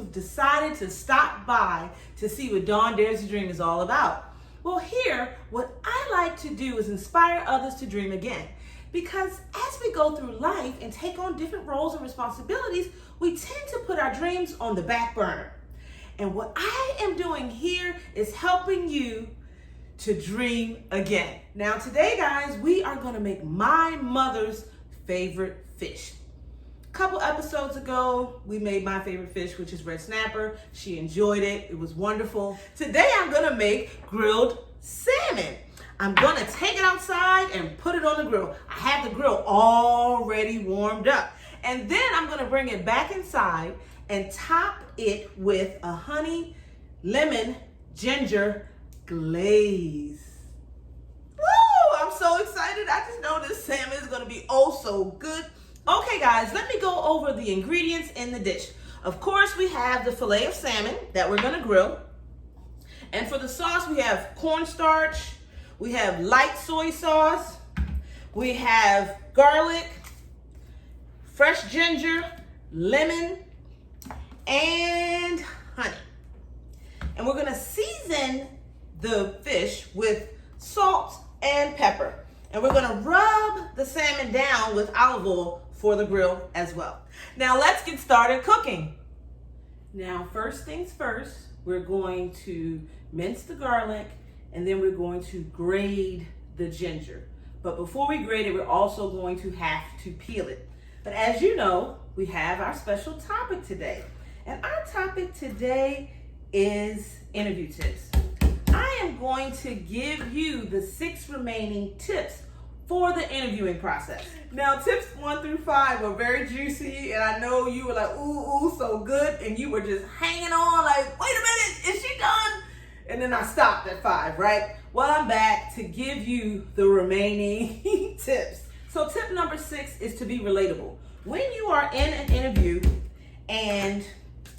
who've decided to stop by to see what Dawn Dares to Dream is all about. Well, here, what I like to do is inspire others to dream again. Because as we go through life and take on different roles and responsibilities, we tend to put our dreams on the back burner. And what I am doing here is helping you to dream again. Now today, guys, we are gonna make my mother's favorite fish. A couple episodes ago, we made my favorite fish, which is red snapper. She enjoyed it. It was wonderful. Today, I'm gonna make grilled salmon. I'm gonna take it outside and put it on the grill. I have the grill already warmed up. And then I'm gonna bring it back inside and top it with a honey, lemon, ginger glaze. Woo! I'm so excited. I just know this salmon is gonna be oh so good. Okay guys, let me go over the ingredients in the dish. Of course, we have the fillet of salmon that we're gonna grill. And for the sauce, we have cornstarch, we have light soy sauce, we have garlic, fresh ginger, lemon, and honey. And we're gonna season the fish with salt and pepper. And we're gonna rub the salmon down with olive oil for the grill as well. Now let's get started cooking. Now first things first, we're going to mince the garlic and then we're going to grate the ginger. But before we grate it, we're also going to have to peel it. But as you know, we have our special topic today. And our topic today is interview tips. I am going to give you the 6 remaining tips for the interviewing process. Now, tips 1 through 5 were very juicy, and I know you were like, ooh, so good, and you were just hanging on like, wait a minute, is she done? And then I stopped at 5, right? Well, I'm back to give you the remaining tips. So tip number 6 is to be relatable. When you are in an interview and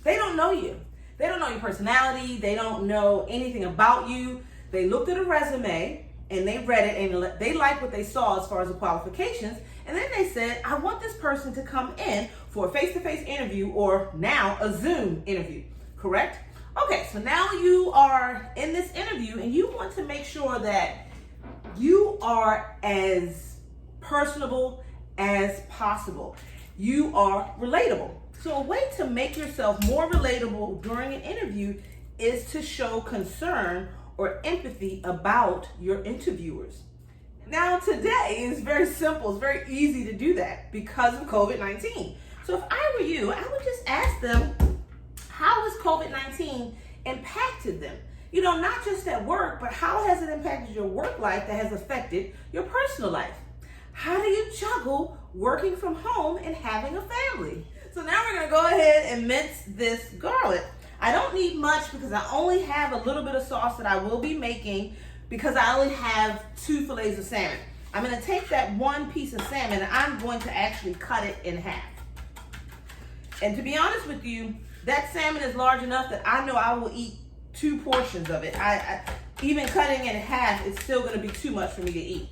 they don't know you, they don't know your personality, they don't know anything about you, they looked at a resume and they read it and they liked what they saw as far as the qualifications, and then they said, I want this person to come in for a face-to-face interview or now a Zoom interview, correct? Okay, so now you are in this interview and you want to make sure that you are as personable as possible. You are relatable. So a way to make yourself more relatable during an interview is to show concern or empathy about your interviewers. Now today is very simple, it's very easy to do that because of COVID-19. So if I were you, I would just ask them, how has COVID-19 impacted them? You know, not just at work, but how has it impacted your work life that has affected your personal life? How do you juggle working from home and having a family? So now we're gonna go ahead and mince this garlic. I don't need much because I only have a little bit of sauce that I will be making because I only have 2 fillets of salmon. I'm gonna take that 1 piece of salmon and I'm going to actually cut it in half. And to be honest with you, that salmon is large enough that I know I will eat 2 portions of it. Even cutting it in half, it's still gonna be too much for me to eat.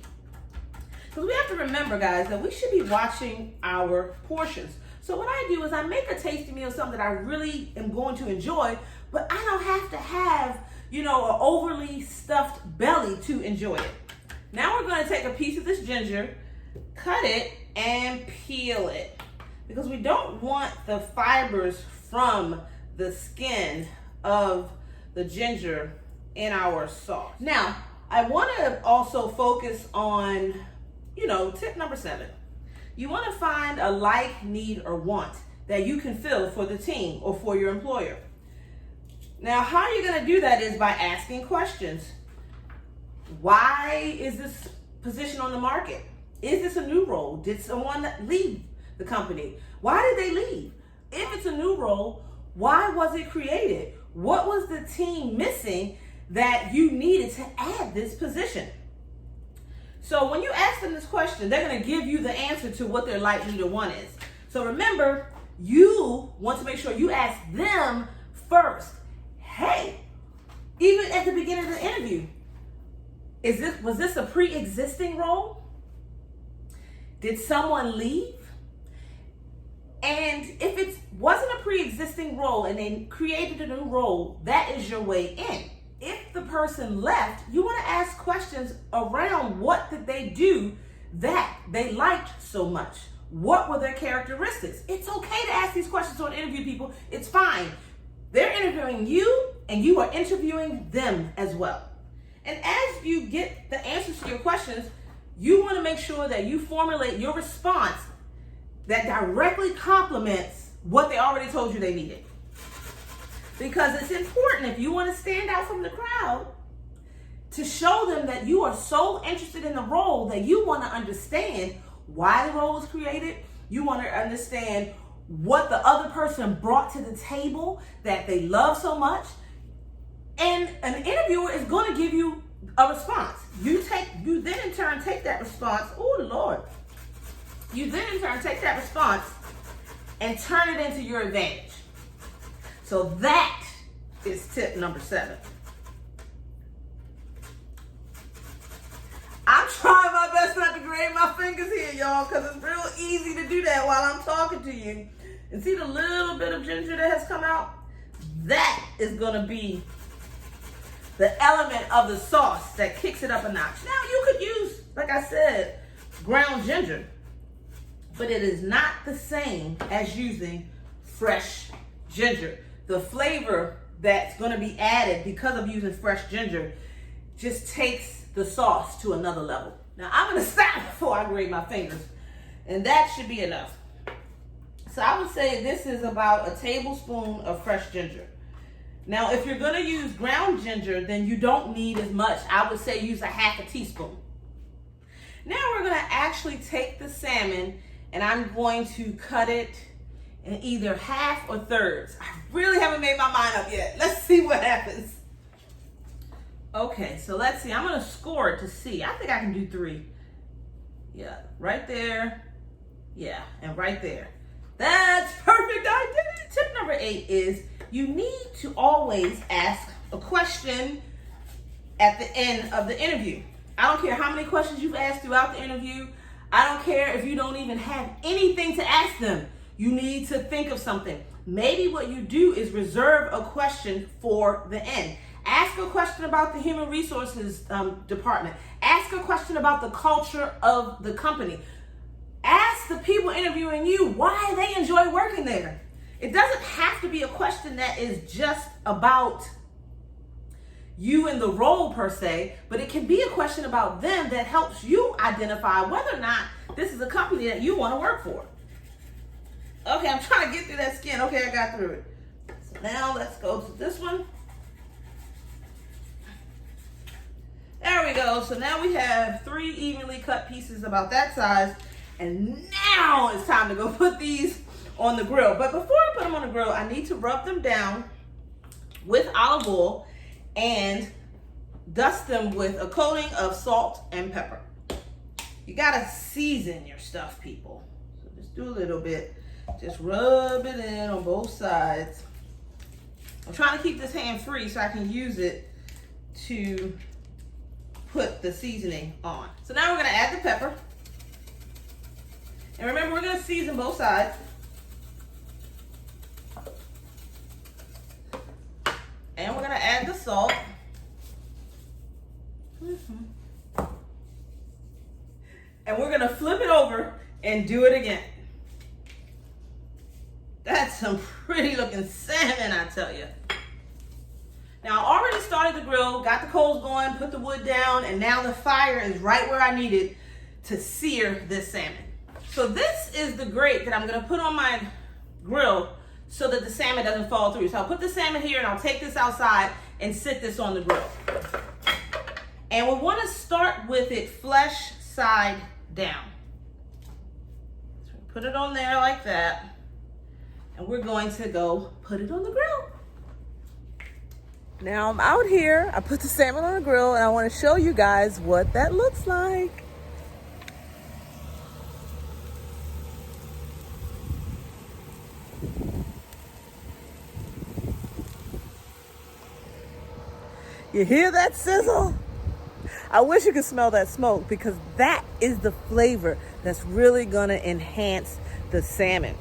Because we have to remember, guys, that we should be watching our portions. So what I do is I make a tasty meal, something that I really am going to enjoy, but I don't have to have, you know, an overly stuffed belly to enjoy it. Now we're gonna take a piece of this ginger, cut it, and peel it. Because we don't want the fibers from the skin of the ginger in our sauce. Now, I wanna also focus on, you know, tip number 7. You want to find a like, need, or want that you can fill for the team or for your employer. Now, how you're going to do that is by asking questions. Why is this position on the market? Is this a new role? Did someone leave the company? Why did they leave? If it's a new role, why was it created? What was the team missing that you needed to add this position? So when you ask them this question, they're going to give you the answer to what their like, need, or want is. So remember, you want to make sure you ask them first. Hey, even at the beginning of the interview, was this a pre-existing role? Did someone leave? And if it wasn't a pre-existing role and they created a new role, that is your way in. If the person left, you want to ask questions around what did they do that they liked so much. What were their characteristics? It's okay to ask these questions on interview, people. It's fine. They're interviewing you and you are interviewing them as well. And as you get the answers to your questions, you want to make sure that you formulate your response that directly complements what they already told you they needed. Because it's important, if you want to stand out from the crowd, to show them that you are so interested in the role that you want to understand why the role was created. You want to understand what the other person brought to the table that they love so much. And an interviewer is going to give you a response. You then in turn take that response. Oh Lord. You then in turn take that response and turn it into your advantage. So that is tip number 7. I'm trying my best not to grate my fingers here, y'all, because it's real easy to do that while I'm talking to you. And see the little bit of ginger that has come out? That is going to be the element of the sauce that kicks it up a notch. Now, you could use, like I said, ground ginger, but it is not the same as using fresh ginger. The flavor that's going to be added because of using fresh ginger just takes the sauce to another level. Now, I'm going to stop before I grate my fingers, and that should be enough. So I would say this is about a tablespoon of fresh ginger. Now, if you're going to use ground ginger, then you don't need as much. I would say use a half a teaspoon. Now we're going to actually take the salmon and I'm going to cut it in either half or thirds. I really haven't made my mind up yet. Let's see what happens. Okay, so let's see. I'm going to score it to see. I think I can do 3. Yeah, right there. Yeah, and right there. That's perfect. I did it. Tip number 8 is you need to always ask a question at the end of the interview. I don't care how many questions you've asked throughout the interview. I don't care if you don't even have anything to ask them. You need to think of something. Maybe what you do is reserve a question for the end. Ask a question about the human resources department. Ask a question about the culture of the company. Ask the people interviewing you why they enjoy working there. It doesn't have to be a question that is just about you and the role per se, but it can be a question about them that helps you identify whether or not this is a company that you want to work for. Okay, I'm trying to get through that skin. Okay, I got through it. So now let's go to this one. There we go. So now we have 3 evenly cut pieces about that size. And now it's time to go put these on the grill. But before I put them on the grill, I need to rub them down with olive oil and dust them with a coating of salt and pepper. You gotta season your stuff, people. So just do a little bit. Just rub it in on both sides. I'm trying to keep this hand free so I can use it to put the seasoning on. So now we're gonna add the pepper. And remember, we're gonna season both sides. And we're gonna add the salt. And we're gonna flip it over and do it again. That's some pretty looking salmon, I tell you. Now, I already started the grill, got the coals going, put the wood down, and now the fire is right where I need it to sear this salmon. So this is the grate that I'm gonna put on my grill so that the salmon doesn't fall through. So I'll put the salmon here and I'll take this outside and sit this on the grill. And we wanna start with it flesh side down. So put it on there like that. And we're going to go put it on the grill. Now I'm out here, I put the salmon on the grill and I wanna show you guys what that looks like. You hear that sizzle? I wish you could smell that smoke because that is the flavor that's really gonna enhance the salmon.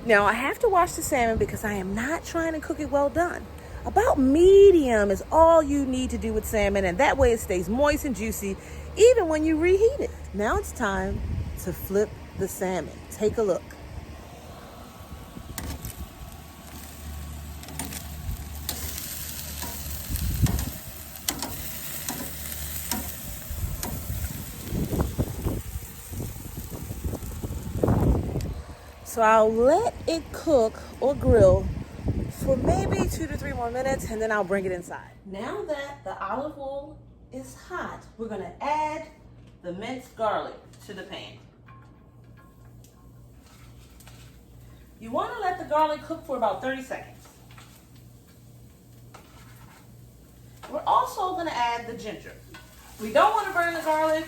Now, I have to wash the salmon because I am not trying to cook it well done. About medium is all you need to do with salmon, and that way it stays moist and juicy even when you reheat it. Now it's time to flip the salmon. Take a look. So I'll let it cook or grill for maybe 2 to 3 more minutes, and then I'll bring it inside. Now that the olive oil is hot, we're gonna add the minced garlic to the pan. You wanna let the garlic cook for about 30 seconds. We're also gonna add the ginger. We don't wanna burn the garlic,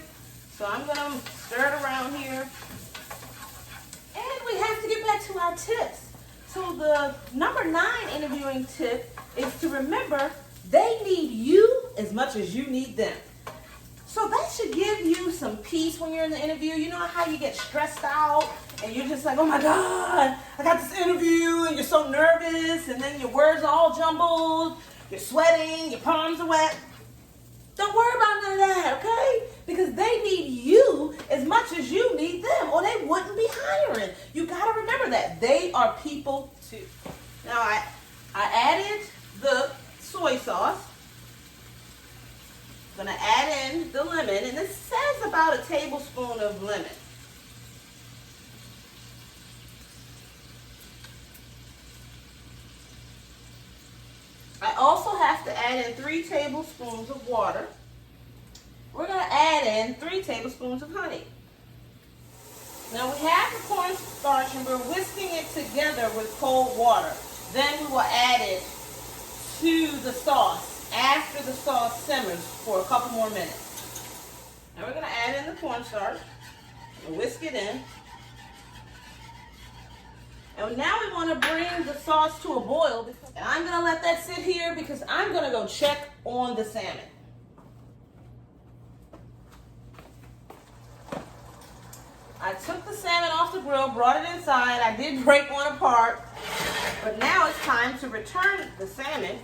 so I'm gonna stir it around here. And we have to get back to our tips. So the number 9 interviewing tip is to remember they need you as much as you need them. So that should give you some peace when you're in the interview. You know how you get stressed out and you're just like, oh my God, I got this interview, and you're so nervous, and then your words are all jumbled, you're sweating, your palms are wet. Don't worry about none of that, okay? Because they need you as much as you need them, or they wouldn't be hiring. You gotta remember that. They are people too. Now I added the soy sauce. I'm gonna add in the lemon, and this says about a tablespoon of lemon. I also have to add in 3 tablespoons of water. We're going to add in 3 tablespoons of honey. Now we have the cornstarch and we're whisking it together with cold water. Then we will add it to the sauce after the sauce simmers for a couple more minutes. Now we're going to add in the cornstarch and whisk it in. And now we want to bring the sauce to a boil. And I'm going to let that sit here because I'm going to go check on the salmon. I took the salmon off the grill, brought it inside. I did break one apart. But now it's time to return the salmon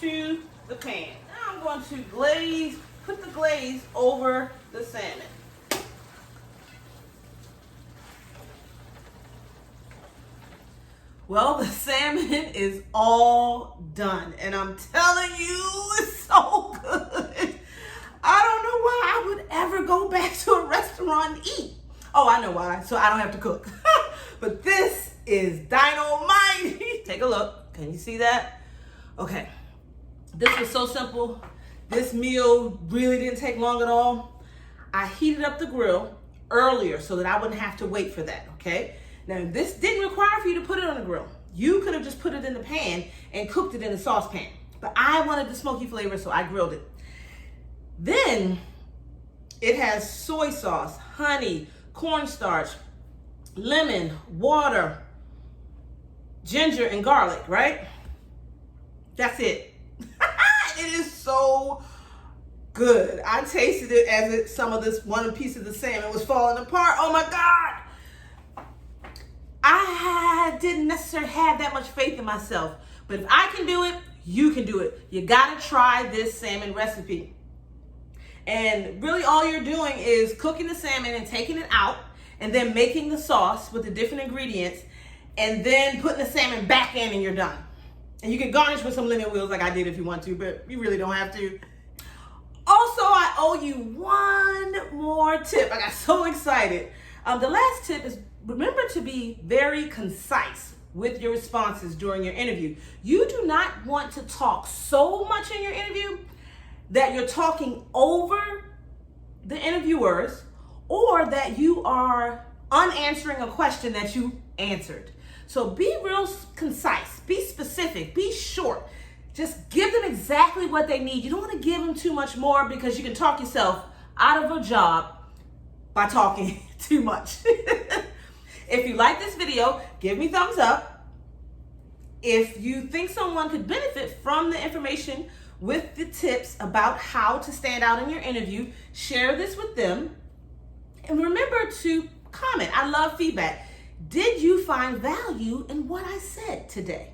to the pan. Now I'm going to put the glaze over the salmon. Well, the salmon is all done, and I'm telling you, it's so good. I don't know why I would ever go back to a restaurant and eat. Oh, I know why, so I don't have to cook. But this is dynamite. Take a look. Can you see that? Okay. This was so simple. This meal really didn't take long at all. I heated up the grill earlier so that I wouldn't have to wait for that, okay? Now, this didn't require for you to put it on the grill. You could have just put it in the pan and cooked it in a saucepan. But I wanted the smoky flavor, so I grilled it. Then, it has soy sauce, honey, cornstarch, lemon, water, ginger, and garlic, right? That's it. It is so good. I tasted it as one piece of the salmon was falling apart. Oh my God. I didn't necessarily have that much faith in myself, but if I can do it, you can do it. You gotta try this salmon recipe. And really all you're doing is cooking the salmon and taking it out and then making the sauce with the different ingredients and then putting the salmon back in and you're done. And you can garnish with some lemon wheels like I did if you want to, but you really don't have to. Also, I owe you one more tip. I got so excited. The last tip is remember to be very concise with your responses during your interview. You do not want to talk so much in your interview that you're talking over the interviewers or that you are unanswering a question that you answered. So be real concise, be specific, be short. Just give them exactly what they need. You don't want to give them too much more because you can talk yourself out of a job by talking too much. If you like this video, give me thumbs up. If you think someone could benefit from the information with the tips about how to stand out in your interview, share this with them. And remember to comment. I love feedback. Did you find value in what I said today?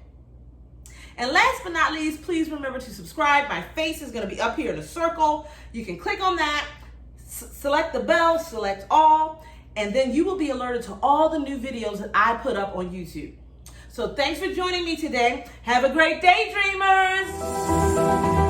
And last but not least, please remember to subscribe. My face is going to be up here in a circle. You can click on that, select the bell, select all, and then you will be alerted to all the new videos that I put up on YouTube. So thanks for joining me today. Have a great day, dreamers.